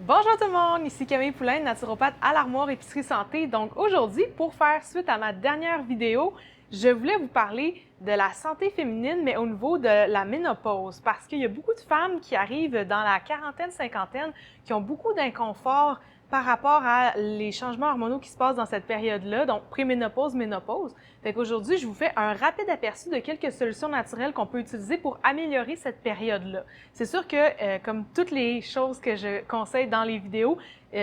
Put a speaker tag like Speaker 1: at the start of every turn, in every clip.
Speaker 1: Bonjour tout le monde, ici Camille Poulain, naturopathe à l'Armoire Épicerie Santé. Donc aujourd'hui, pour faire suite à ma dernière vidéo, je voulais vous parler de la santé féminine, mais au niveau de la ménopause, parce qu'il y a beaucoup de femmes qui arrivent dans la quarantaine, cinquantaine, qui ont beaucoup d'inconfort par rapport à les changements hormonaux qui se passent dans cette période-là, donc préménopause, ménopause. Fait qu'aujourd'hui, je vous fais un rapide aperçu de quelques solutions naturelles qu'on peut utiliser pour améliorer cette période-là. C'est sûr que, comme toutes les choses que je conseille dans les vidéos,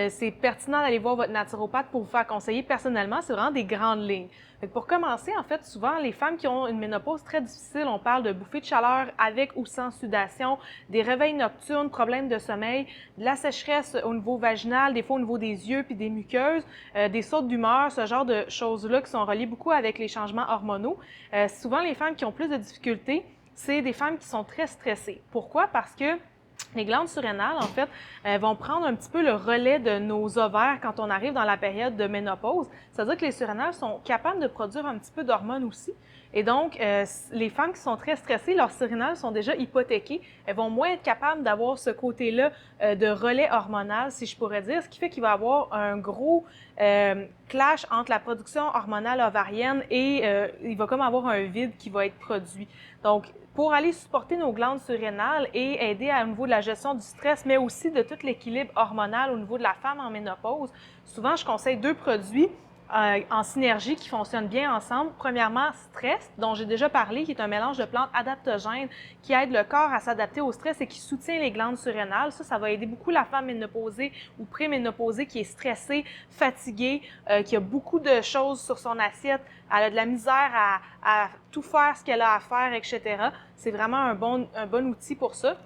Speaker 1: c'est pertinent d'aller voir votre naturopathe pour vous faire conseiller personnellement. C'est vraiment des grandes lignes. Fait que pour commencer, en fait, souvent, les femmes qui ont une ménopause très difficile, on parle de bouffées de chaleur avec ou sans sudation, des réveils nocturnes, problèmes de sommeil, de la sécheresse au niveau vaginal, des fois au niveau des yeux puis des muqueuses, des sautes d'humeur, ce genre de choses-là qui sont reliées beaucoup avec les changements hormonaux. Souvent, les femmes qui ont plus de difficultés, c'est des femmes qui sont très stressées. Pourquoi? Parce que les glandes surrénales, en fait, vont prendre un petit peu le relais de nos ovaires quand on arrive dans la période de ménopause. C'est-à-dire que les surrénales sont capables de produire un petit peu d'hormones aussi. Et donc, les femmes qui sont très stressées, leurs surrénales sont déjà hypothéquées. Elles vont moins être capables d'avoir ce côté-là de relais hormonal, si je pourrais dire, ce qui fait qu'il va y avoir un gros clash entre la production hormonale ovarienne et il va comme avoir un vide qui va être produit. Donc, pour aller supporter nos glandes surrénales et aider au niveau de la gestion du stress, mais aussi de tout l'équilibre hormonal au niveau de la femme en ménopause, souvent, je conseille deux produits en synergie qui fonctionnent bien ensemble. Premièrement, stress, dont j'ai déjà parlé, qui est un mélange de plantes adaptogènes qui aide le corps à s'adapter au stress et qui soutient les glandes surrénales. Ça va aider beaucoup la femme ménopausée ou préménopausée qui est stressée, fatiguée, qui a beaucoup de choses sur son assiette. Elle a de la misère à tout faire ce qu'elle a à faire, etc. C'est vraiment un bon outil pour ça.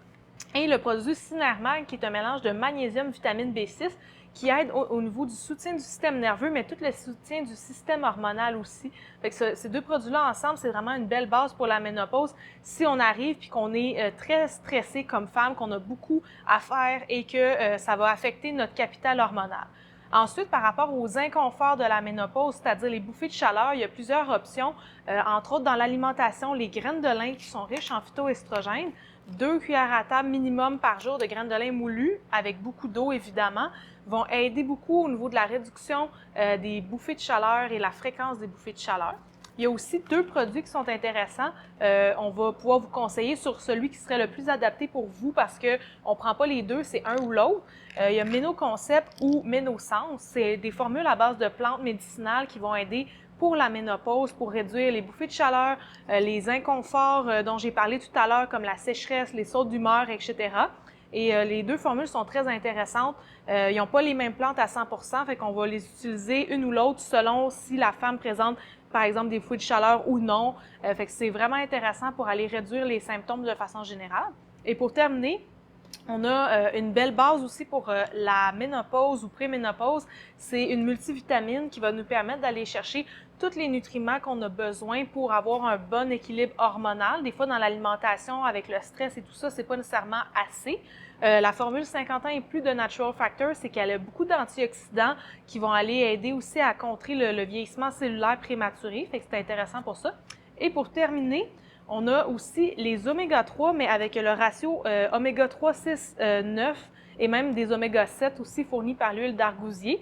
Speaker 1: Et le produit Synermag, qui est un mélange de magnésium, vitamine B6, qui aide au niveau du soutien du système nerveux, mais tout le soutien du système hormonal aussi. Fait que ces deux produits-là ensemble, c'est vraiment une belle base pour la ménopause. Si on arrive puis qu'on est très stressé comme femme, qu'on a beaucoup à faire et que ça va affecter notre capital hormonal. Ensuite, par rapport aux inconforts de la ménopause, c'est-à-dire les bouffées de chaleur, il y a plusieurs options. Entre autres, dans l'alimentation, les graines de lin qui sont riches en phytoestrogènes, 2 cuillères à table minimum par jour de graines de lin moulues, avec beaucoup d'eau évidemment, vont aider beaucoup au niveau de la réduction des bouffées de chaleur et la fréquence des bouffées de chaleur. Il y a aussi deux produits qui sont intéressants. On va pouvoir vous conseiller sur celui qui serait le plus adapté pour vous parce qu'on ne prend pas les deux, c'est un ou l'autre. Il y a Ménoconcept ou Ménosense. C'est des formules à base de plantes médicinales qui vont aider pour la ménopause, pour réduire les bouffées de chaleur, les inconforts dont j'ai parlé tout à l'heure, comme la sécheresse, les sautes d'humeur, etc. Et les deux formules sont très intéressantes. Ils n'ont pas les mêmes plantes à 100%, fait qu'on va les utiliser une ou l'autre selon si la femme présente, par exemple, des bouffées de chaleur ou non. Fait que c'est vraiment intéressant pour aller réduire les symptômes de façon générale. Et pour terminer, on a une belle base aussi pour la ménopause ou préménopause. C'est une multivitamine qui va nous permettre d'aller chercher tous les nutriments qu'on a besoin pour avoir un bon équilibre hormonal. Des fois, dans l'alimentation, avec le stress et tout ça, c'est pas nécessairement assez. La formule 50 ans et plus de Natural Factor, c'est qu'elle a beaucoup d'antioxydants qui vont aller aider aussi à contrer le vieillissement cellulaire prématuré. Fait que c'est intéressant pour ça. Et pour terminer, on a aussi les oméga 3, mais avec le ratio oméga 3, 6, 9 et même des oméga 7 aussi fournis par l'huile d'argousier.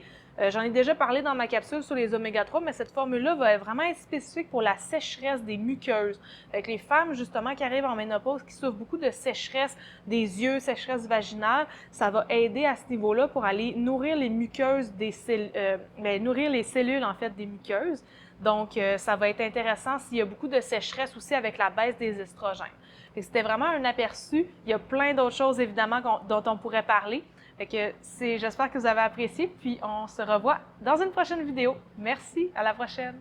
Speaker 1: J'en ai déjà parlé dans ma capsule sur les oméga 3, mais cette formule-là va vraiment être spécifique pour la sécheresse des muqueuses. Avec les femmes, justement, qui arrivent en ménopause, qui souffrent beaucoup de sécheresse des yeux, sécheresse vaginale, ça va aider à ce niveau-là pour aller nourrir les muqueuses nourrir les cellules, en fait, des muqueuses. Donc, ça va être intéressant s'il y a beaucoup de sécheresse aussi avec la baisse des estrogènes. C'était vraiment un aperçu. Il y a plein d'autres choses, évidemment, dont on pourrait parler. J'espère que vous avez apprécié, puis on se revoit dans une prochaine vidéo. Merci, à la prochaine!